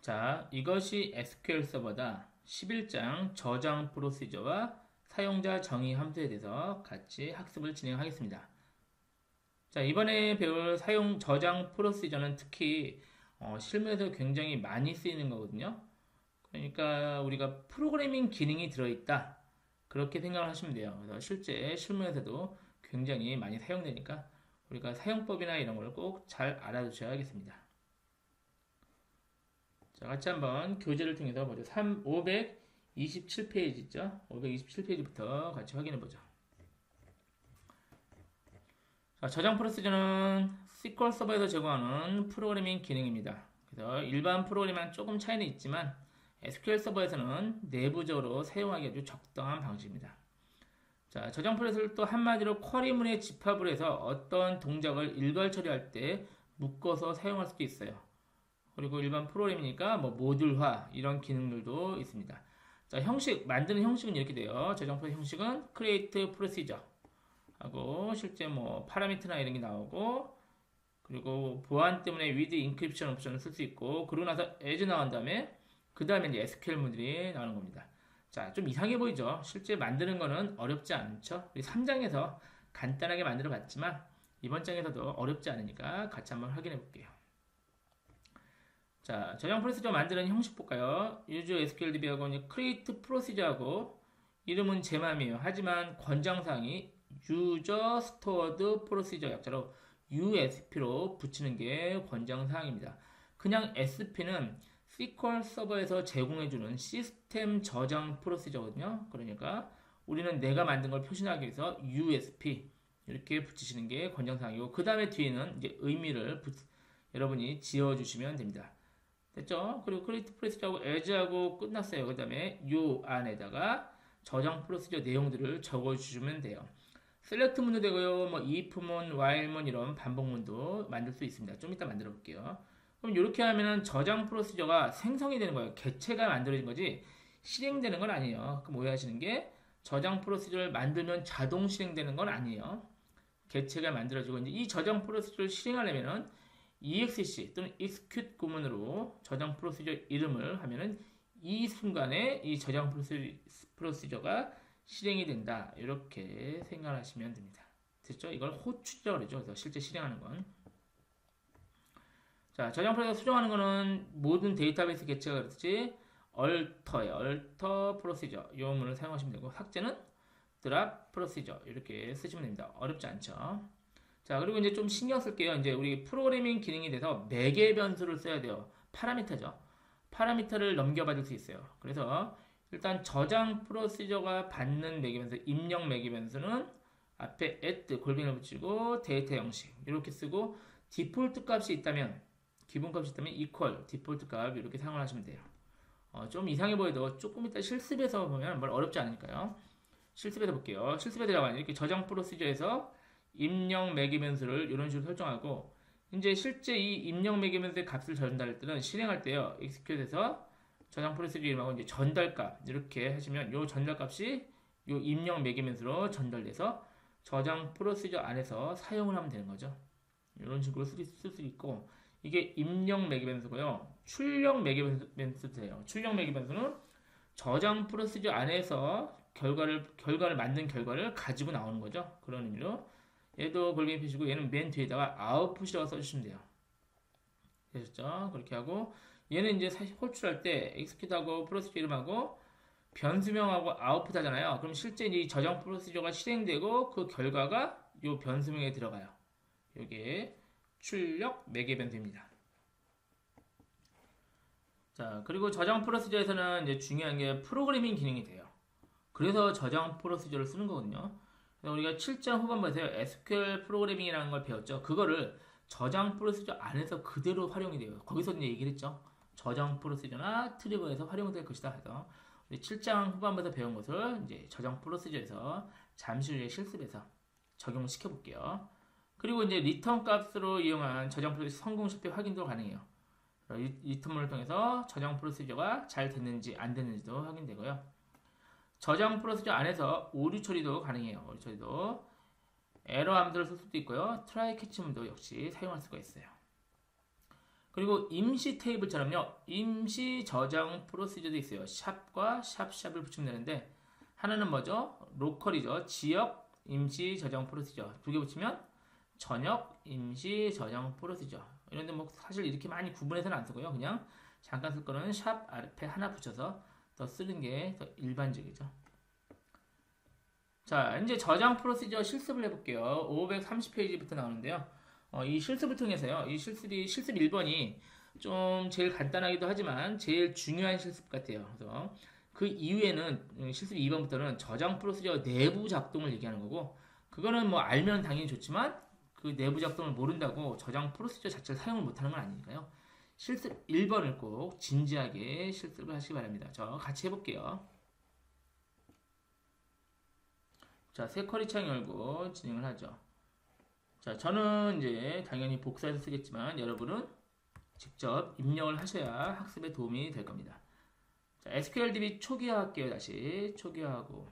자, 이것이 SQL 서버다. 11장 저장 프로시저와 사용자 정의 함수에 대해서 같이 학습을 진행하겠습니다. 자, 이번에 배울 사용 저장 프로시저는 특히 실무에서 굉장히 많이 쓰이는 거거든요. 그러니까 우리가 프로그래밍 기능이 들어있다. 그렇게 생각을 하시면 돼요. 그래서 실제 실무에서도 굉장히 많이 사용되니까 우리가 사용법이나 이런 걸 꼭 잘 알아두셔야겠습니다. 자, 같이 한번 교재를 통해서 보죠. 527페이지죠. 527페이지부터 같이 확인해 보죠. 자, 저장 프로시저는 SQL 서버에서 제공하는 프로그래밍 기능입니다. 그래서 일반 프로그램이랑 조금 차이는 있지만 SQL 서버에서는 내부적으로 사용하기 아주 적당한 방식입니다. 자, 저장 프로세서를 또 한마디로 쿼리문에 집합을 해서 어떤 동작을 일괄 처리할 때 묶어서 사용할 수도 있어요. 그리고 일반 프로그램이니까 뭐 모듈화 이런 기능들도 있습니다. 자, 만드는 형식은 이렇게 돼요. 저장 프로세서 형식은 create procedure 하고 실제 뭐 파라미터나 이런 게 나오고 그리고 보안 때문에 with encryption 옵션을 쓸 수 있고 그러고 나서 as 나온 다음에 그 다음에 이제 SQL문들이 나오는 겁니다. 자, 좀 이상해 보이죠? 실제 만드는 거는 어렵지 않죠? 우리 3장에서 간단하게 만들어 봤지만 이번 장에서도 어렵지 않으니까 같이 한번 확인해 볼게요. 자, 저장 프로시저 만드는 형식 볼까요? use SQLDB하고 create procedure 하고 이름은 제 맘이에요. 하지만 권장사항이 user stored procedure 약자로 USP로 붙이는 게 권장사항입니다. 그냥 SP는 SQL 서버에서 제공해주는 시스템 저장 프로시저거든요. 그러니까 우리는 내가 만든 걸 표시하기 위해서 USP 이렇게 붙이시는 게 권장사항이고 그 다음에 뒤에는 이제 의미를 여러분이 지어주시면 됩니다. 됐죠? 그리고 크리에이트 프로시저하고 as하고 끝났어요. 그 다음에 요 안에다가 저장 프로시저 내용들을 적어주시면 돼요. 셀렉트문도 되고요. 뭐 if문, while문 이런 반복문도 만들 수 있습니다. 좀 이따 만들어 볼게요. 그럼 이렇게 하면은 저장 프로시저가 생성이 되는 거예요. 개체가 만들어진 거지 실행되는 건 아니에요. 그럼 오해하시는 게 저장 프로시저를 만들면 자동 실행되는 건 아니에요. 개체가 만들어지고 이제 이 저장 프로시저를 실행하려면은 exec 또는 execute 구문으로 저장 프로시저 이름을 하면은 이 순간에 이 저장 프로시저가 실행이 된다. 이렇게 생각하시면 됩니다. 됐죠? 이걸 호출이라고 그러죠. 그래서 실제 실행하는 건. 자, 저장 프로시저 수정하는 거는 모든 데이터베이스 개체가 그렇듯이 alter예요. alter procedure. 이 문을 사용하시면 되고 삭제는 drop procedure. 이렇게 쓰시면 됩니다. 어렵지 않죠? 자, 그리고 이제 좀 신경 쓸게요. 이제 우리 프로그래밍 기능이 돼서 매개 변수를 써야 돼요. 파라미터죠. 파라미터를 넘겨받을 수 있어요. 그래서 일단 저장 프로시저가 받는 매개 변수, 입력 매개 변수는 앞에 at 골뱅이를 붙이고 데이터 형식 이렇게 쓰고 디폴트 값이 있다면 기본 값이 있다면 equal 디폴트 값 이렇게 사용을 하시면 돼요. 좀 이상해 보여도 조금 이따 실습에서 보면 뭘 어렵지 않으니까요. 실습에서 볼게요. 실습에 들어가면 이렇게 저장 프로시저에서 입력 매개 변수를 이런 식으로 설정하고 이제 실제 이 입력 매개 변수의 값을 전달할 때는 실행할 때요. execute에서 저장 프로시저 이름하고 이제 전달값 이렇게 하시면 요 전달값이 요 입력 매개 변수로 전달돼서 저장 프로시저 안에서 사용을 하면 되는 거죠. 이런 식으로 쓸 수 있고 이게 입력 매개 변수고요. 출력 매개 변수도 돼요. 출력 매개 변수는 저장 프로시저 안에서 결과를 만든 결과를 가지고 나오는 거죠. 그런 의미로 얘도 골뱅이 표시고 얘는 맨 뒤에다가 아웃풋이라고 써주시면 돼요. 되셨죠? 그렇게 하고 얘는 이제 사실 호출할 때 execute하고 프로시저 이름하고 변수명하고 아웃풋 하잖아요. 그럼 실제 이 저장 프로시저가 실행되고 그 결과가 이 변수명에 들어가요. 이게 출력 매개 변수입니다. 자, 그리고 저장 프로시저에서는 이제 중요한 게 프로그래밍 기능이 돼요. 그래서 저장 프로시저를 쓰는 거거든요. 우리가 7장 후반부에서 SQL 프로그래밍이라는 걸 배웠죠. 그거를 저장 프로시저 안에서 그대로 활용이 돼요. 거기서 이제 얘기를 했죠. 저장 프로시저나 트리거에서 활용될 것이다 해서 우리 7장 후반부에서 배운 것을 이제 저장 프로시저에서 잠시 후에 실습에서 적용시켜 볼게요. 그리고 이제 리턴 값으로 이용한 저장 프로시저 성공 실패 확인도 가능해요. 리턴문을 통해서 저장 프로시저가 잘 됐는지 안 됐는지도 확인되고요. 저장 프로시저 안에서 오류 처리도 가능해요. 오류 처리도 에러 함수를 쓸 수도 있고요. 트라이 캐치문도 역시 사용할 수가 있어요. 그리고 임시 테이블처럼요. 임시 저장 프로시저도 있어요. 샵과 샵을 붙이면 되는데 하나는 뭐죠? 로컬이죠. 지역 임시 저장 프로시저. 두 개 붙이면 전역 임시 저장 프로시저. 이런데 뭐 사실 이렇게 많이 구분해서는 안 쓰고요. 그냥 잠깐 쓸 거는 샵 앞에 하나 붙여서 더 쓰는 게 더 일반적이죠. 자, 이제 저장 프로시저 실습을 해볼게요. 530페이지부터 나오는데요. 이 실습을 통해서요. 이 실습 1번이 좀 제일 간단하기도 하지만 제일 중요한 실습 같아요. 그래서 그 이후에는 실습 2번부터는 저장 프로시저 내부 작동을 얘기하는 거고, 그거는 뭐 알면 당연히 좋지만 그 내부 작동을 모른다고 저장 프로시저 자체를 사용을 못하는 건 아니니까요. 실습 1번을 꼭 진지하게 실습을 하시기 바랍니다. 저 같이 해볼게요. 자, 새 쿼리 창 열고 진행을 하죠. 자, 저는 이제 당연히 복사해서 쓰겠지만 여러분은 직접 입력을 하셔야 학습에 도움이 될 겁니다. 자, SQLDB 초기화할게요. 다시 초기화하고.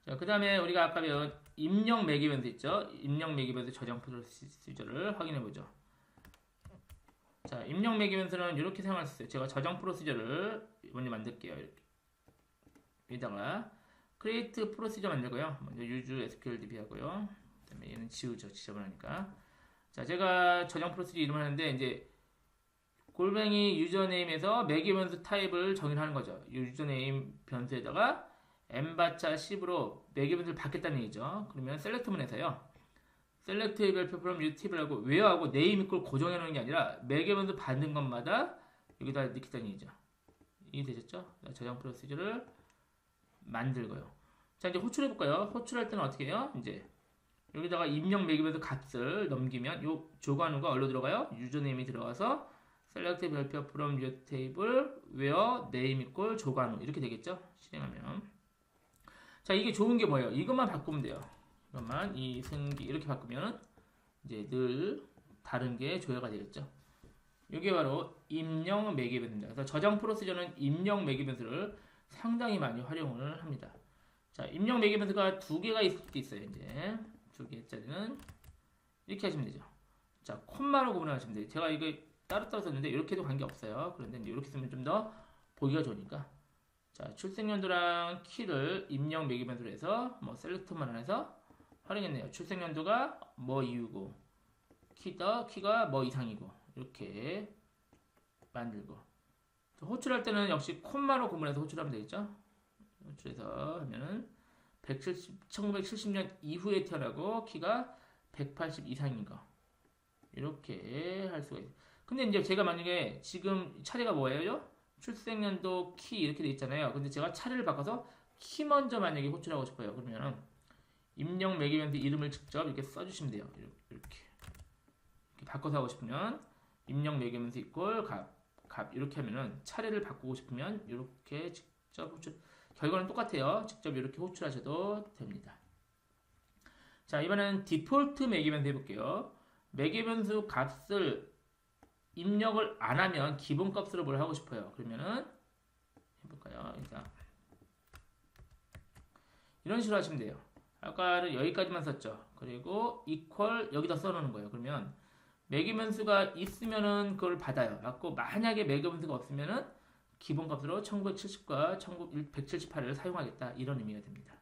자, 그 다음에 우리가 아까 배운 입력 매기변수 있죠? 입력 매기변수 저장 프로시저를 확인해 보죠. 자, 입력 매기변수는 이렇게 사용할 수 있어요. 제가 저장 프로시저를 먼저 만들게요. 이렇게. 여기다가 create 프로시저 만들고요. 먼저 use SQLDB 하고요. 그 다음에 얘는 지우죠. 지저분하니까. 자, 제가 저장 프로시저 이름을 하는데 이제 골뱅이 유저네임에서 매기변수 타입을 정의하는 거죠. 유저네임 변수에다가 n바차 10으로 매기변수를 받겠다는 얘기죠. 그러면 셀렉트문에서요. 셀렉트의 별표 from utable을 하고 where하고 name 이꼴 고정해 놓는 게 아니라 매기변수 받는 것마다 여기다 넣겠다는 얘기죠. 이해되셨죠? 저장 프로시저를 만들고요. 자, 이제 호출해 볼까요? 호출할 때는 어떻게 해요? 이제 여기다가 입력 매기변수 값을 넘기면 요 조관우가 어디로 들어가요? 유저네임이 들어가서 셀렉트 별표 from utable where name equal 조관우 이렇게 되겠죠? 실행하면. 자, 이게 좋은 게 뭐예요? 이것만 바꾸면 돼요. 이것만 이승기 이렇게 바꾸면 이제 늘 다른 게 조회가 되겠죠. 이게 바로 입력 매기변수입니다. 그래서 저장 프로시저는 입력 매기변수를 상당히 많이 활용을 합니다. 자, 입력 매기변수가 두 개가 있을 수도 있어요. 이제 두 개짜리는 이렇게 하시면 되죠. 자, 콤마로 구분하시면 돼요. 제가 이거 따로따로 썼는데 이렇게 해도 관계없어요. 그런데 이제 이렇게 쓰면 좀 더 보기가 좋으니까. 자, 출생연도랑 키를 입력 매기변수로 해서 뭐 셀렉트만 해서 활용했네요. 출생연도가 뭐 이유고 키가 뭐 이상이고 이렇게 만들고 호출할 때는 역시 콤마로 구분해서 호출하면 되겠죠. 호출해서 하면은 1970년 이후에 태어나고 키가 180 이상인 거 이렇게 할 수가 있어요. 근데 이제 제가 만약에 지금 차례가 뭐예요? 출생연도 키 이렇게 돼 있잖아요. 근데 제가 차례를 바꿔서 키 먼저 만약에 호출하고 싶어요. 그러면은 입력 매기변수 이름을 직접 이렇게 써주시면 돼요. 이렇게 바꿔서 하고 싶으면 입력 매기변수 이꼴 값 이렇게 하면은 차례를 바꾸고 싶으면 이렇게 직접 호출. 결과는 똑같아요. 직접 이렇게 호출하셔도 됩니다. 자, 이번엔 디폴트 매기변수 해볼게요. 매기변수 값을 입력을 안 하면 기본값으로 뭘 하고 싶어요. 그러면은 해볼까요? 일단 이런 식으로 하시면 돼요. 아까는 여기까지만 썼죠. 그리고 equal 여기다 써놓는 거예요. 그러면 매기변수가 있으면은 그걸 받아요. 맞고 만약에 매기변수가 없으면은 기본값으로 1970과 1178을 사용하겠다 이런 의미가 됩니다.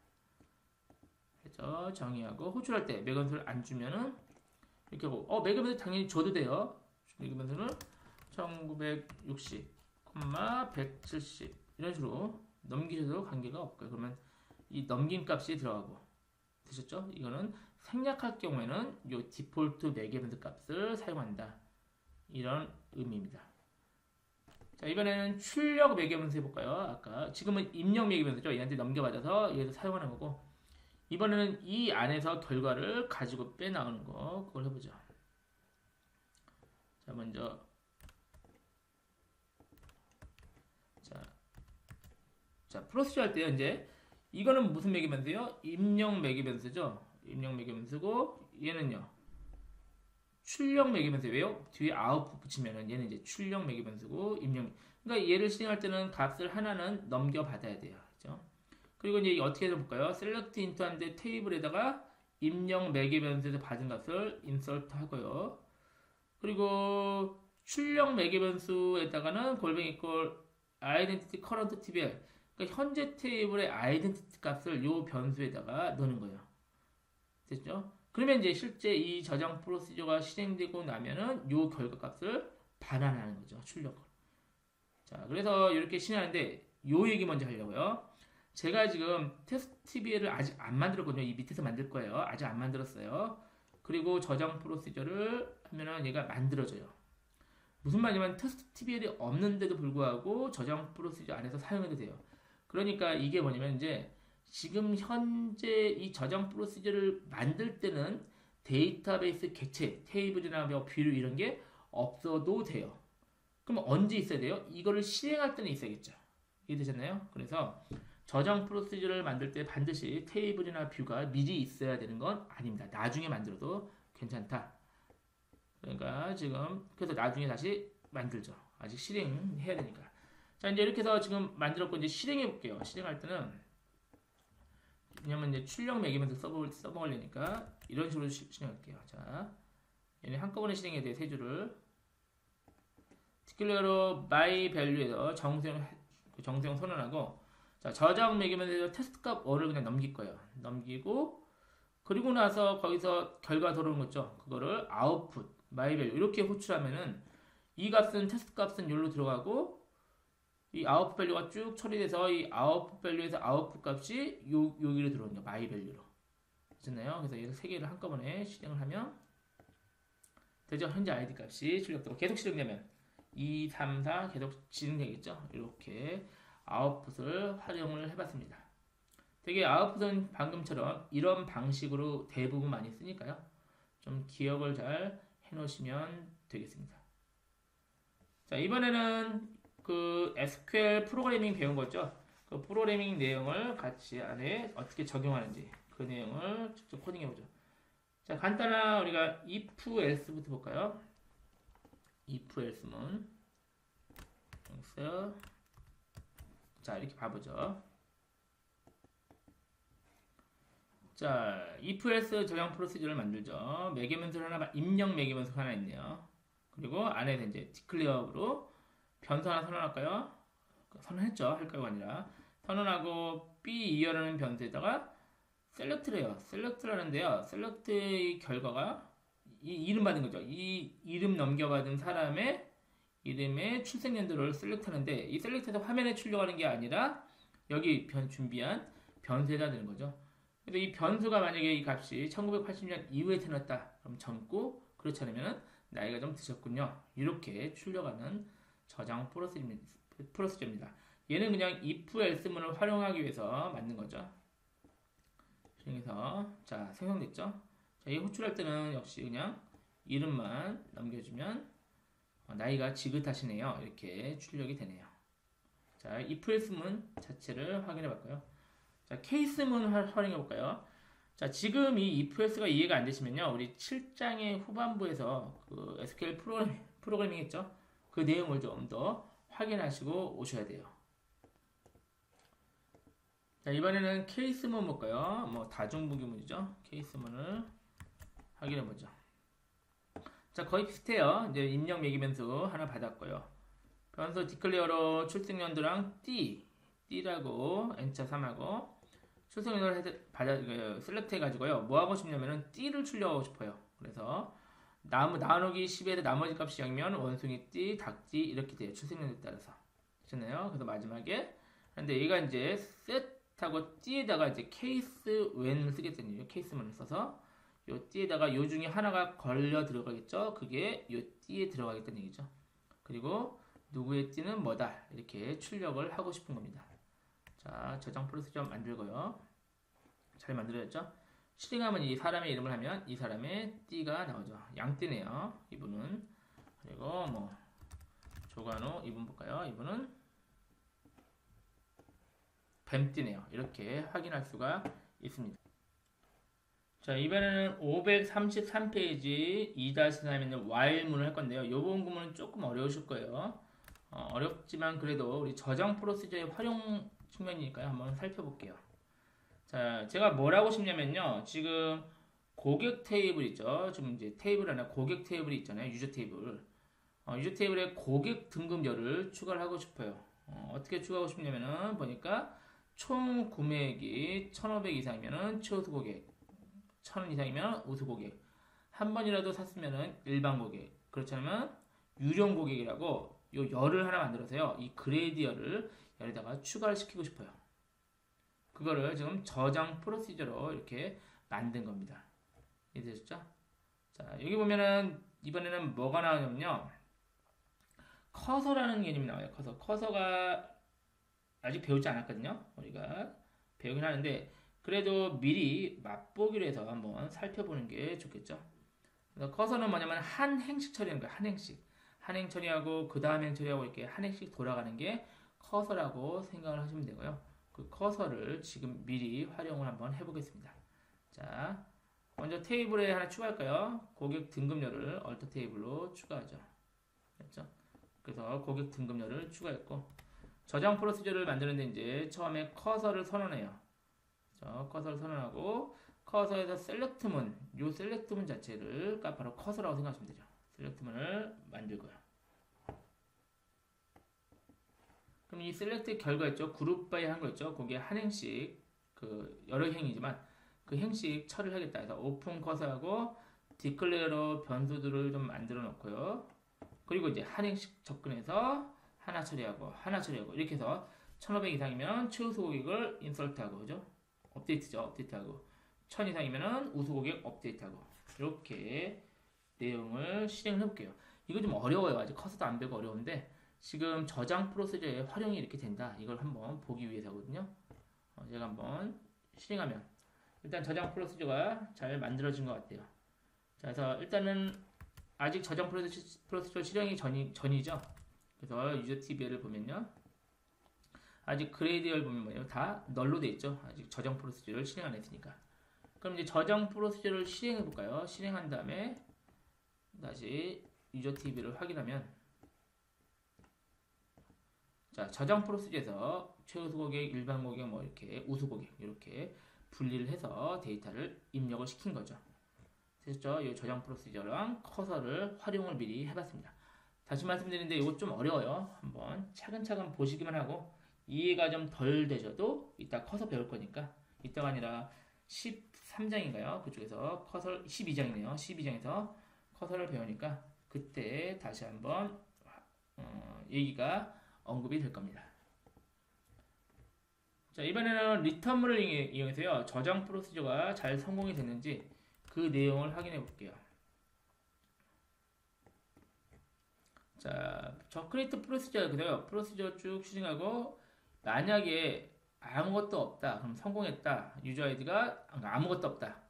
그래서 정의하고 호출할 때 매기변수를 안 주면은 이렇게 하고 매기변수 당연히 줘도 돼요. 매기변수는 1960, 170 이런 식으로 넘기셔도 관계가 없고요. 그러면 이 넘긴 값이 들어가고 되셨죠? 이거는 생략할 경우에는 이 디폴트 매기변수 값을 사용한다 이런 의미입니다. 자, 이번에는 출력 매기변수 해볼까요? 아까 지금은 입력 매기변수죠. 얘한테 넘겨받아서 얘도 사용하는 거고 이번에는 이 안에서 결과를 가지고 빼나오는 거 그걸 해보죠. 자, 먼저 자 프로시저 할 때요. 이제 이거는 무슨 매기변수요? 입력 매기변수죠. 입력 매기변수고 얘는요. 출력 매기변수 왜요? 뒤에 아웃풋 붙이면은 얘는 이제 출력 매기변수고 입력. 그러니까 얘를 실행할 때는 값을 하나는 넘겨 받아야 돼요. 그죠? 그리고 이제 어떻게 해볼까요? 셀렉트 인투 한데 테이블에다가 입력 매개 변수에서 받은 값을 인서트 하고요. 그리고 출력 매개 변수에다가는 골뱅이 이퀄 identity current tbl, 그러니까 현재 테이블의 아이덴티티 값을 요 변수에다가 넣는 거예요. 됐죠? 그러면 이제 실제 이 저장 프로시저가 실행되고 나면은 요 결과 값을 반환하는 거죠. 출력을. 자, 그래서 이렇게 실행하는데 요 얘기 먼저 하려고요. 제가 지금 테스트 TBL을 아직 안 만들었거든요. 이 밑에서 만들 거예요. 아직 안 만들었어요. 그리고 저장 프로시저를 하면은 얘가 만들어져요. 무슨 말이냐면 테스트 TBL이 없는데도 불구하고 저장 프로시저 안에서 사용해도 돼요. 그러니까 이게 뭐냐면 이제 지금 현재 이 저장 프로시저를 만들 때는 데이터베이스 객체, 테이블이나 뭐 뷰 이런 게 없어도 돼요. 그럼 언제 있어야 돼요? 이거를 실행할 때는 있어야겠죠. 이해되셨나요? 그래서 저장 프로시저를 만들 때 반드시 테이블이나 뷰가 미리 있어야 되는 건 아닙니다. 나중에 만들어도 괜찮다. 그러니까 지금 그래서 나중에 다시 만들죠. 아직 실행해야 되니까. 자, 이제 이렇게 해서 지금 만들었고 이제 실행해 볼게요. 실행할 때는 왜냐면 이제 출력 매기면서 써먹으려니까 이런 식으로 실행할게요. 자, 얘네 한꺼번에 실행해야 돼요. 세 줄을. 디클레어로 my value에서 정수형 선언하고, 자, 저장 매기면서 테스트 값 1을 그냥 넘길 거예요. 넘기고, 그리고 나서 거기서 결과 들어오는 거 있죠. 그거를 output, my value 이렇게 호출하면은 이 값은 테스트 값은 여기로 들어가고, 이 아웃풋 밸류가 쭉 처리돼서 이 아웃풋 밸류에서 아웃풋 값이 여기로 들어오는 거예요. my value로. 됐나요? 그래서 이 세 개를 한꺼번에 실행을 하면 되죠. 현재 id 값이 출력되고 계속 실행되면 2, 3, 4 계속 진행되겠죠. 이렇게 아웃풋을 활용을 해봤습니다. 되게 아웃풋은 방금처럼 이런 방식으로 대부분 많이 쓰니까요. 좀 기억을 잘 해놓으시면 되겠습니다. 자, 이번에는 그 SQL 프로그래밍 배운 거죠. 그 프로그래밍 내용을 같이 안에 어떻게 적용하는지 그 내용을 직접 코딩해 보죠. 자, 간단한 우리가 if else부터 볼까요? if else문. 자, 이렇게 봐보죠. 자, if else 저장 프로시저를 만들죠. 매개변수를 하나, 입력 매개변수가 하나 있네요. 그리고 안에 이제 declare로 변수 하나 선언할까요? 선언했죠. 할까요? 아니라 선언하고 b2라는 변수에다가 select를 해요. select를 하는데요. select의 결과가 이 이름 받은 거죠. 이 이름 넘겨받은 사람의 이름의 출생연도를 select 하는데 이 select에서 화면에 출력하는 게 아니라 여기 준비한 변수에다 넣는 거죠. 그래서 이 변수가 만약에 이 값이 1980년 이후에 태어났다. 그럼 젊고 그렇지 않으면 나이가 좀 드셨군요. 이렇게 출력하는 저장 프로시저입니다. 얘는 그냥 if else문을 활용하기 위해서 만든 거죠. 그래서 자, 생성됐죠? 자, 이 호출할 때는 역시 그냥 이름만 넘겨주면 나이가 지긋하시네요. 이렇게 출력이 되네요. 자, if else문 자체를 확인해 볼까요? 자, 케이스문 활용해 볼까요? 자, 지금 이 if else가 이해가 안 되시면요. 우리 7장의 후반부에서 그 SQL 프로그래밍 했죠? 그 내용을 좀 더 확인하시고 오셔야 돼요. 자, 이번에는 케이스문 볼까요? 뭐 다중부기문이죠. 케이스문을 확인해 보죠. 자, 거의 비슷해요. 이제 입력 매기변수 하나 받았고요. 변수 디클레어로 출생연도랑 D라고 N자 3하고 출생연도를 셀렉트 해가지고요. 뭐 하고 싶냐면은 D를 출력하고 싶어요. 그래서 나누기 10에 나머지 값이 0면 원숭이 띠, 닭띠 이렇게 돼요. 출생연도에 따라서. 그렇잖아요. 그래서 마지막에 근데 얘가 이제 set하고 띠에다가 이제 case when을 쓰겠다는 얘기예요. case문을 써서 요 띠에다가 요 중에 하나가 걸려 들어가겠죠. 그게 요 띠에 들어가겠다는 얘기죠. 그리고 누구의 띠는 뭐다 이렇게 출력을 하고 싶은 겁니다. 자, 저장 프로시저 만들고요. 잘 만들어졌죠? 실행하면 이 사람의 이름을 하면 이 사람의 띠가 나오죠. 양띠네요. 이분은. 그리고 뭐 조관우 이분 볼까요? 이분은 뱀띠네요. 이렇게 확인할 수가 있습니다. 자, 이번에는 533페이지 2-3에 있는 while문을 할 건데요. 이 부분 구문은 조금 어려우실 거예요. 어렵지만 그래도 우리 저장 프로시저의 활용 측면이니까요. 한번 살펴볼게요. 자, 제가 뭘 하고 싶냐면요. 지금 고객 테이블 있죠. 지금 이제 테이블 안에 고객 테이블이 있잖아요. 유저 테이블. 유저 테이블에 고객 등급열을 추가를 하고 싶어요. 어떻게 추가하고 싶냐면은 보니까 총 구매액이 1,500 이상이면은 최우수 고객, 1,000원 이상이면 우수 고객, 한 번이라도 샀으면은 일반 고객, 그렇지 않으면 유령 고객이라고 요 열을 하나 만들어서요. 이 그레이드 열을 열에다가 추가를 시키고 싶어요. 그거를 지금 저장 프로시저로 이렇게 만든 겁니다. 이해되셨죠? 자, 여기 보면은 이번에는 뭐가 나오냐면요. 커서라는 개념이 나와요. 커서가 아직 배우지 않았거든요. 우리가 배우긴 하는데 그래도 미리 맛보기로 해서 한번 살펴보는 게 좋겠죠. 그래서 커서는 뭐냐면 한 행씩 처리하는 거예요. 한 행씩. 한 행 처리하고 그 다음 행 처리하고 이렇게 한 행씩 돌아가는 게 커서라고 생각을 하시면 되고요. 그 커서를 지금 미리 활용을 한번 해보겠습니다. 자, 먼저 테이블에 하나 추가할까요? 고객 등급열을 얼터 테이블로 추가하죠. 됐죠? 그래서 고객 등급열을 추가했고 저장 프로시저를 만드는데 이제 처음에 커서를 선언해요. 커서를 선언하고 커서에서 셀렉트문, 요 셀렉트문 자체를 바로 커서라고 생각하시면 되죠. 셀렉트문을 만들고요. 그럼 이 셀렉트 결과 있죠. 그룹 바이 한 거 있죠. 거기에 한 행씩 그 여러 행이지만 그 행씩 처리를 하겠다 해서 오픈 커서하고 디클레어로 변수들을 좀 만들어 놓고요. 그리고 이제 한 행씩 접근해서 하나 처리하고 이렇게 해서 1,500 이상이면 최우수 고객을 인설트하고 그죠? 업데이트죠. 업데이트하고 1,000 이상이면은 우수 고객 업데이트하고 이렇게 내용을 실행을 해볼게요. 이거 좀 어려워요. 아직 커서도 안 배고 어려운데 지금 저장 프로시저에 활용이 이렇게 된다. 이걸 한번 보기 위해서거든요. 제가 한번 실행하면 일단 저장 프로시저가 잘 만들어진 것 같아요. 자, 그래서 일단은 아직 저장 프로시저 실행이 전이죠. 그래서 유저 TV를 보면요. 아직 그레이드열 보면 뭐예요? 다 널로 돼 있죠. 아직 저장 프로시저를 실행 안 했으니까. 그럼 이제 저장 프로시저를 실행해 볼까요? 실행한 다음에 다시 유저 TV를 확인하면 자, 저장 프로시저에서 최우수 고객, 일반 고객, 뭐 이렇게 우수 고객 이렇게 분리를 해서 데이터를 입력을 시킨 거죠. 됐죠? 이 저장 프로시저랑 커서를 활용을 미리 해봤습니다. 다시 말씀드리는데 이거 좀 어려워요. 한번 차근차근 보시기만 하고 이해가 좀 덜 되셔도 이따 커서 배울 거니까 이따가 아니라 13장인가요? 그쪽에서 커서 12장이네요. 12장에서 커서를 배우니까 그때 다시 한번 얘기가 언급이 될 겁니다. 자, 이번에는 리턴문을 이용해서요. 저장 프로시저가 잘 성공이 됐는지 그 내용을 확인해 볼게요. 자, 저 크리에이트 프로시저고요. 프로시저 쭉 실행하고 만약에 아무것도 없다. 그럼 성공했다. 유저 아이디가 아무것도 없다.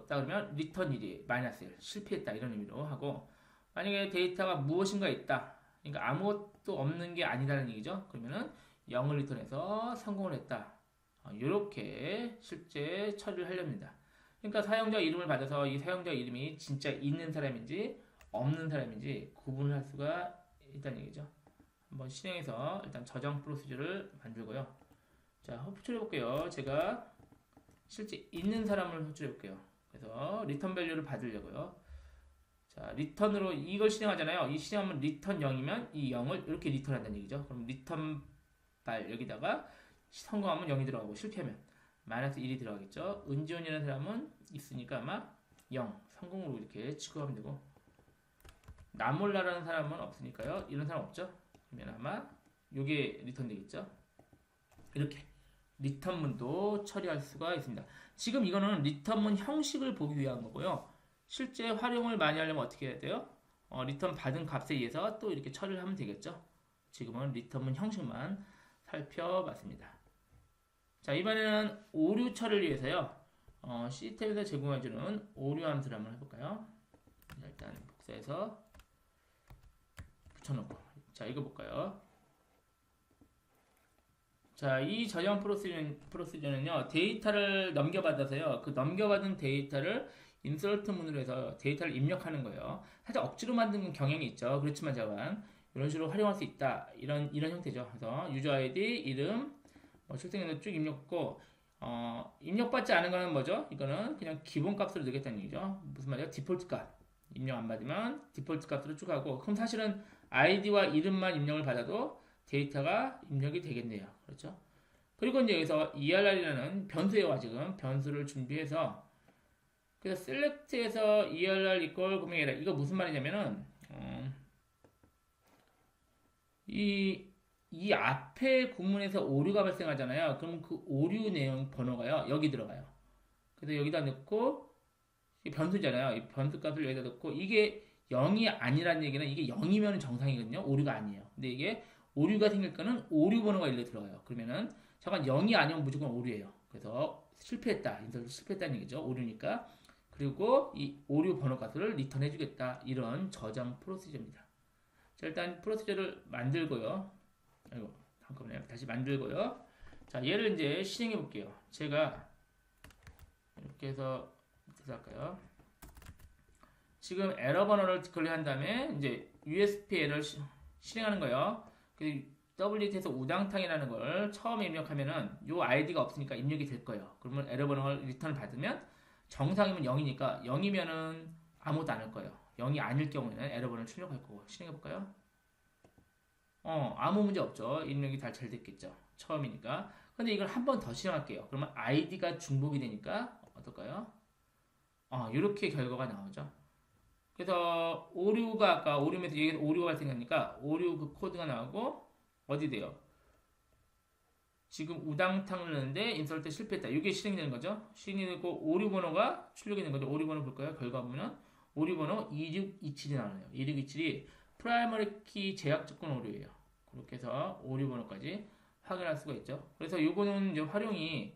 그러면 리턴 1이 마이너스 1 실패했다 이런 의미로 하고 만약에 데이터가 무엇인가 있다. 그러니까 아무것도 없는 게 아니다는 얘기죠. 그러면은 0을 리턴해서 성공을 했다. 이렇게 실제 처리를 하렵니다. 그러니까 사용자 이름을 받아서 이 사용자 이름이 진짜 있는 사람인지 없는 사람인지 구분을 할 수가 있다는 얘기죠. 한번 실행해서 일단 저장 프로시저를 만들고요. 자, 호출해 볼게요. 제가 실제 있는 사람을 호출해 볼게요. 그래서 리턴 밸류를 받으려고요. 자, 리턴으로 이걸 실행하잖아요. 이 실행하면 리턴 0이면 이 0을 이렇게 리턴한다는 얘기죠. 그럼 리턴 발 여기다가 성공하면 0이 들어가고 실패하면 마이너스 1이 들어가겠죠. 은지원이라는 사람은 있으니까 아마 0 성공으로 이렇게 취급하면 되고 나몰라라는 사람은 없으니까요. 이런 사람 없죠. 그러면 아마 요게 리턴 되겠죠. 이렇게 리턴문도 처리할 수가 있습니다. 지금 이거는 리턴문 형식을 보기 위한 거고요. 실제 활용을 많이 하려면 어떻게 해야 돼요? 리턴 받은 값에 의해서 또 이렇게 처리를 하면 되겠죠. 지금은 리턴문 형식만 살펴봤습니다. 자, 이번에는 오류 처리를 위해서요. 시스템에서 제공해주는 오류 함수를 한번 해볼까요? 일단 복사해서 붙여놓고 자, 이거 볼까요? 자, 이 저장 프로시저는요, 데이터를 넘겨받아서요, 그 넘겨받은 데이터를 인서트 문으로 해서 데이터를 입력하는 거예요. 살짝 억지로 만든 경향이 있죠. 그렇지만 자관 이런 식으로 활용할 수 있다. 이런 형태죠. 그래서 유저 아이디, 이름, 출생연도 쭉 입력했고 입력받지 않은 거는 뭐죠? 이거는 그냥 기본값으로 넣겠다는 얘기죠. 무슨 말이야? 디폴트 값. 입력 안 받으면 디폴트 값으로 쭉 하고, 그럼 사실은 아이디와 이름만 입력을 받아도 데이터가 입력이 되겠네요. 그렇죠? 그리고 이제 여기서 ERR이라는 변수예요. 지금 변수를 준비해서, 그래서 select에서 ERR equal 구명해라. 이거 무슨 말이냐면은 이 앞에 구문에서 오류가 발생하잖아요. 그럼 그 오류 내용 번호가요, 여기 들어가요. 그래서 여기다 넣고, 이 변수잖아요. 이 변수 값을 여기다 넣고, 이게 0이 아니라는 얘기는 이게 0이면 정상이거든요. 오류가 아니에요. 근데 이게 오류가 생길 거는 오류 번호가 일로 들어가요. 그러면은, 잠깐 0이 아니면 무조건 오류예요. 그래서 실패했다. 인터넷 실패했다는 얘기죠. 오류니까. 그리고 이 오류 번호 값을 리턴해주겠다. 이런 저장 프로시저입니다. 자, 일단 프로시저를 만들고요. 아이고, 잠깐만요. 다시 만들고요. 자, 얘를 이제 실행해 볼게요. 제가 이렇게 해서 어떻게 할까요? 지금 에러 번호를 디클레어한 다음에 이제 USP 에러를 실행하는 거예요. 그 WT에서 우당탕이라는 걸 처음 입력하면은 요 아이디가 없으니까 입력이 될 거예요. 그러면 에러 번호를 리턴을 받으면 정상이면 0이니까 0이면은 아무것도 안 할 거예요. 0이 아닐 경우에는 에러 번호를 출력할 거고 실행해 볼까요? 아무 문제 없죠. 입력이 다 잘 됐겠죠. 처음이니까. 근데 이걸 한 번 더 실행할게요. 그러면 아이디가 중복이 되니까 어떨까요? 이렇게 결과가 나오죠. 그래서 오류가 아까 오류에서 얘기해서 오류가 발생하니까 오류 그 코드가 나오고 어디 돼요? 지금 우당탕을 넣는데 인서트 실패했다. 이게 실행이 되는 거죠. 실행이 되고 오류 번호가 출력이 되는 거죠. 오류 번호 볼까요? 결과 보면 오류 번호 2627이 나오네요. 2627이 프라이머리 키 제약 조건 오류예요. 그렇게 해서 오류 번호까지 확인할 수가 있죠. 그래서 요거는 이제 활용이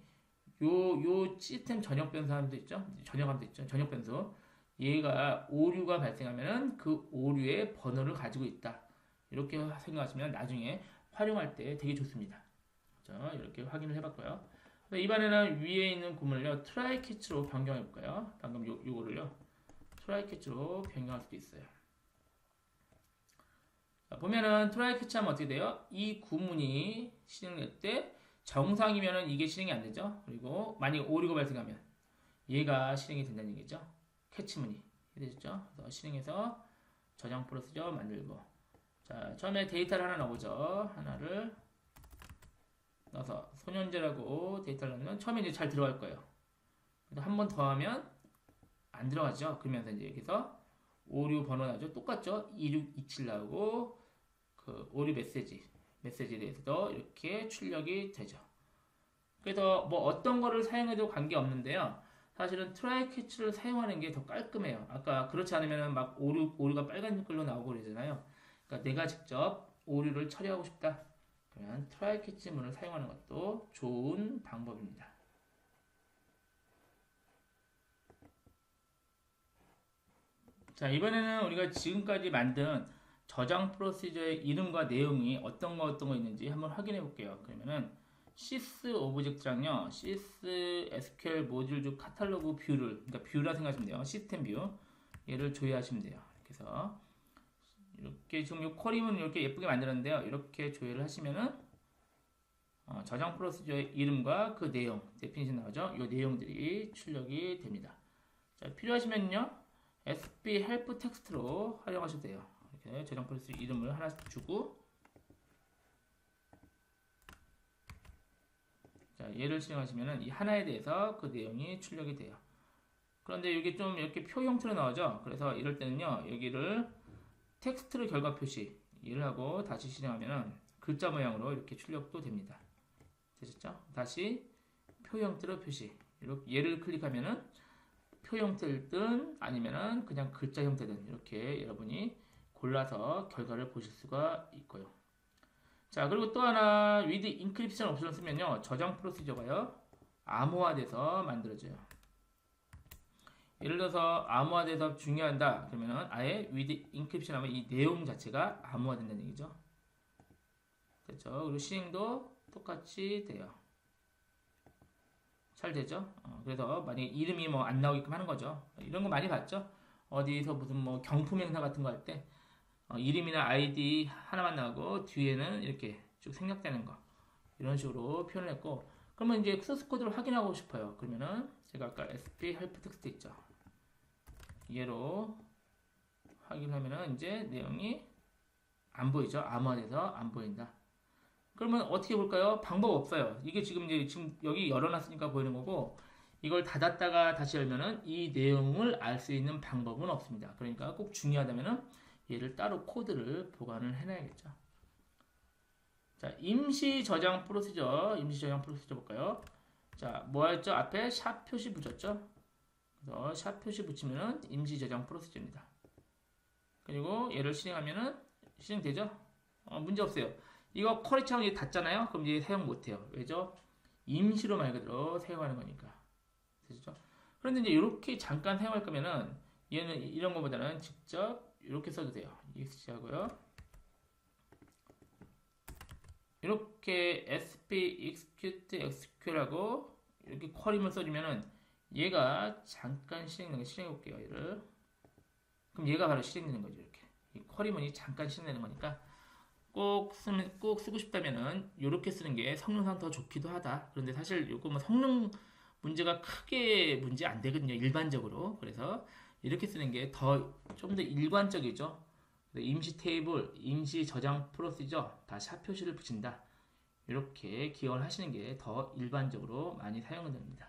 요 시스템 전역 변수함도 있죠. 전역함도 있죠. 전역 변수. 얘가 오류가 발생하면은 그 오류의 번호를 가지고 있다. 이렇게 생각하시면 나중에 활용할 때 되게 좋습니다. 자, 이렇게 확인을 해봤고요. 이번에는 위에 있는 구문을요, try catch로 변경해 볼까요? 방금 요거를요, try catch로 변경할 수도 있어요. 자, 보면은 try catch 하면 어떻게 돼요? 이 구문이 실행될 때 정상이면은 이게 실행이 안 되죠. 그리고 만약 오류가 발생하면 얘가 실행이 된다는 얘기죠. 캐치문이 되셨죠? 그래서 실행해서 저장 프로시저 만들고, 자, 처음에 데이터를 하나 넣어보죠. 하나를 넣어서 소년제라고 데이터를 넣으면 처음에 이제 잘 들어갈 거예요. 한 번 더 하면 안 들어가죠. 그러면서 이제 여기서 오류 번호 나죠. 똑같죠. 2627 나오고 그 오류 메시지에 대해서도 이렇게 출력이 되죠. 그래서 뭐 어떤 거를 사용해도 관계 없는데요. 사실은 트라이 캐치를 사용하는 게 더 깔끔해요. 아까 그렇지 않으면 막 오류가 빨간 색깔로 나오고 그러잖아요. 그러니까 내가 직접 오류를 처리하고 싶다. 그러면 트라이 캐치 문을 사용하는 것도 좋은 방법입니다. 자, 이번에는 우리가 지금까지 만든 저장 프로시저의 이름과 내용이 어떤 거 있는지 한번 확인해 볼게요. 그러면은 sys 오브젝트랑요, sys SQL 모듈 중 카탈로그 뷰를, 그러니까 뷰라 생각하시면 돼요. 시스템 뷰. 얘를 조회하시면 돼요. 그래서 이렇게 지금 이 쿼리문 이렇게 예쁘게 만들었는데요. 이렇게 조회를 하시면은 저장 프로시저의 이름과 그 내용, 데피니션 나오죠? 이 내용들이 출력이 됩니다. 자, 필요하시면요, sp help 텍스트로 활용하셔도 돼요. 이렇게 저장 프로시저 이름을 하나씩 주고, 자, 얘를 실행하시면은 이 하나에 대해서 그 내용이 출력이 돼요. 그런데 이게 좀 이렇게 표 형태로 나오죠? 그래서 이럴 때는요, 여기를 텍스트로 결과 표시, 얘를 하고 다시 실행하면은 글자 모양으로 이렇게 출력도 됩니다. 되셨죠? 다시 표 형태로 표시. 이렇게 얘를 클릭하면은 표 형태든 아니면은 그냥 글자 형태든 이렇게 여러분이 골라서 결과를 보실 수가 있고요. 자, 그리고 또 하나 with encryption 옵션을 쓰면요, 저장 프로시저가요 암호화돼서 만들어져요. 예를 들어서 암호화돼서 중요하다 그러면은 아예 with encryption 하면 이 내용 자체가 암호화된다는 얘기죠. 됐죠? 그리고 실행도 똑같이 돼요. 잘 되죠? 그래서 만약에 이름이 뭐 안 나오게끔 하는 거죠. 이런 거 많이 봤죠? 어디서 무슨 뭐 경품 행사 같은 거 할 때 이름이나 아이디 하나만 나오고 뒤에는 이렇게 쭉 생략되는 거, 이런 식으로 표현을 했고, 그러면 이제 소스 코드를 확인하고 싶어요. 그러면은 제가 아까 sp help 텍스트 있죠. 얘로 확인하면은 이제 내용이 안 보이죠. 암호화돼서 안 보인다. 그러면 어떻게 볼까요? 방법 없어요. 이게 지금 여기 열어놨으니까 보이는 거고, 이걸 닫았다가 다시 열면은 이 내용을 알 수 있는 방법은 없습니다. 그러니까 꼭 중요하다면은 얘를 따로 코드를 보관을 해놔야겠죠. 자, 임시 저장 프로시저 볼까요? 자, 뭐였죠? 앞에 샵 표시 붙였죠? 그래서 샵 표시 붙이면은 임시 저장 프로시저입니다. 그리고 얘를 실행하면은 실행되죠? 문제 없어요. 이거 커리처럼 닫잖아요? 그럼 이제 사용 못해요. 왜죠? 임시로 말 그대로 사용하는 거니까. 되죠? 그런데 이제 이렇게 잠깐 사용할 거면은 얘는 이런 거보다는 직접 이렇게 써도 돼요. exe 하고요. 이렇게 sp execute SQL하고 이렇게 쿼리만 써주면은 얘가 잠깐 실행해 볼게요. 얘를. 그럼 얘가 바로 실행되는 거죠. 이렇게. 이 쿼리문이 잠깐 실행되는 거니까 꼭 쓰고 싶다면은 이렇게 쓰는 게 성능상 더 좋기도 하다. 그런데 사실 이거 뭐 성능 문제가 크게 문제 안 되거든요. 일반적으로. 그래서 이렇게 쓰는 게 좀 더 일관적이죠. 임시 테이블, 임시 저장 프로시저 다 샵 표시를 붙인다. 이렇게 기억을 하시는 게 더 일반적으로 많이 사용됩니다.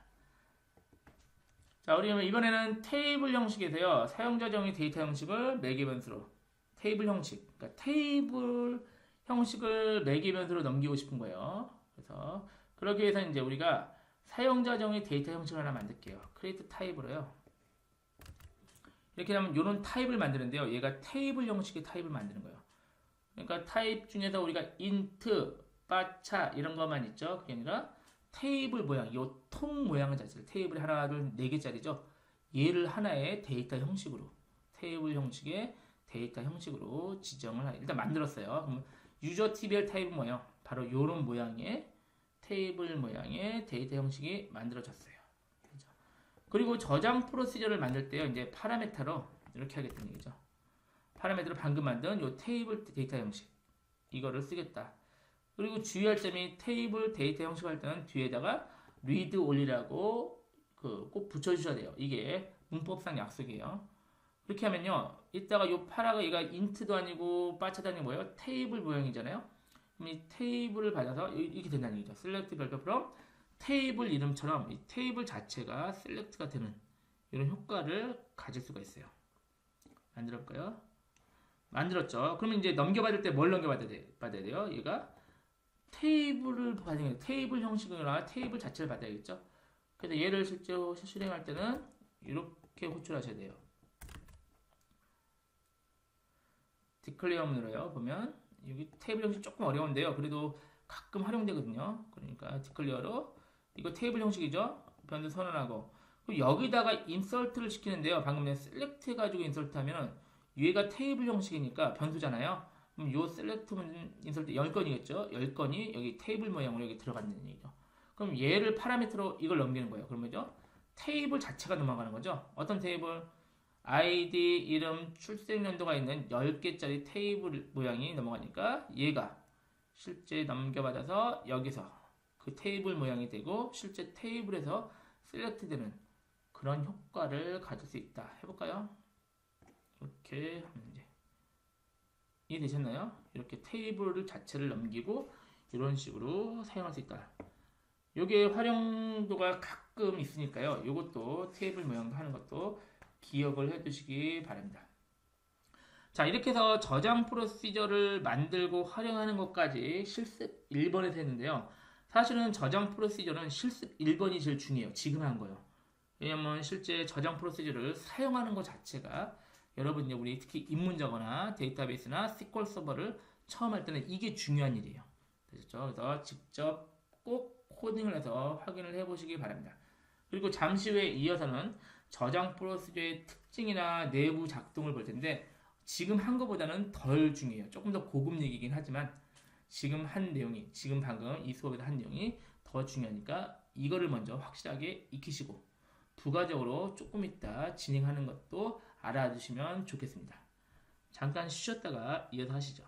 자, 우리 이번에는 테이블 형식에서요. 사용자 정의 데이터 형식을 매개 변수로 테이블 형식, 그러니까 테이블 형식을 매개 변수로 넘기고 싶은 거예요. 그래서 그러기 위해서 이제 우리가 사용자 정의 데이터 형식을 하나 만들게요. create 타입으로요. 이렇게 하면 이런 타입을 만드는데요. 얘가 테이블 형식의 타입을 만드는 거예요. 그러니까 타입 중에서 우리가 int, 바차 이런 것만 있죠. 그게 아니라 테이블 모양, 이 통 모양 자체를 테이블이 하나, 둘, 네 개짜리죠. 얘를 하나의 데이터 형식으로 테이블 형식의 데이터 형식으로 지정을 일단 만들었어요. 그럼 유저 tbl 타입은 뭐예요? 바로 이런 모양의 테이블 모양의 데이터 형식이 만들어졌어요. 그렇죠? 그리고 저장 프로시저를 만들 때요. 이제 파라메타로 이렇게 하겠다는 얘기죠. 파라메타로 방금 만든 이 테이블 데이터 형식 이거를 쓰겠다. 그리고 주의할 점이 테이블 데이터 형식 할 때는 뒤에다가 read only라고 꼭 붙여주셔야 돼요. 이게 문법상 약속이에요. 그렇게 하면요. 이따가 이 파라가 얘가 int도 아니고 바차도 아니고 뭐예요? 테이블 모양이잖아요. 그럼 이 테이블을 받아서 이렇게 된다는 얘기죠. select 별표 from 테이블 이름처럼 이 테이블 자체가 select가 되는 이런 효과를 가질 수가 있어요. 만들어볼까요? 만들었죠. 그러면 이제 넘겨받을 때 뭘 넘겨받아야 돼요? 얘가 테이블을 받는 게 테이블 형식이나 테이블 자체를 받아야겠죠. 그래서 얘를 실제로 실행할 때는 이렇게 호출하셔야 돼요. 디클레어문으로요. 보면 여기 테이블 형식 조금 어려운데요. 그래도 가끔 활용되거든요. 그러니까 디클레어로 이거 테이블 형식이죠. 변수 선언하고 그리고 여기다가 인설트를 시키는데요. 방금 내가 셀렉트 해가지고 인설트 하면 얘가 테이블 형식이니까 변수잖아요. 그럼 요 셀렉트 인설트 10건이겠죠. 10건이 여기 테이블 모양으로 여기 들어간다는 얘기죠. 그럼 얘를 파라미터로 이걸 넘기는 거예요. 그러면요. 테이블 자체가 넘어가는 거죠. 어떤 테이블? 아이디, 이름, 출생연도가 있는 10개짜리 테이블 모양이 넘어가니까 얘가 실제 넘겨받아서 여기서 그 테이블 모양이 되고 실제 테이블에서 셀렉트 되는 그런 효과를 가질 수 있다. 해볼까요? 이렇게 하면 이제 이해되셨나요? 이렇게 테이블 자체를 넘기고 이런 식으로 사용할 수 있다. 요게 활용도가 가끔 있으니까요. 요것도 테이블 모양도 하는 것도 기억을 해두시기 바랍니다. 자, 이렇게 해서 저장 프로시저를 만들고 활용하는 것까지 실습 1번에서 했는데요. 사실은 저장 프로시저는 실습 1번이 제일 중요해요. 지금 한 거요. 왜냐면 실제 저장 프로시저를 사용하는 것 자체가 여러분이 우리 특히 입문자거나 데이터베이스나 SQL 서버를 처음 할 때는 이게 중요한 일이에요. 되셨죠? 그래서 직접 꼭 코딩을 해서 확인을 해보시기 바랍니다. 그리고 잠시 후에 이어서는 저장 프로시저의 특징이나 내부 작동을 볼 텐데 지금 한 것보다는 덜 중요해요. 조금 더 고급 얘기긴 하지만 지금 방금 이 수업에서 한 내용이 더 중요하니까 이거를 먼저 확실하게 익히시고 부가적으로 조금 이따 진행하는 것도 알아두시면 좋겠습니다. 잠깐 쉬셨다가 이어서 하시죠.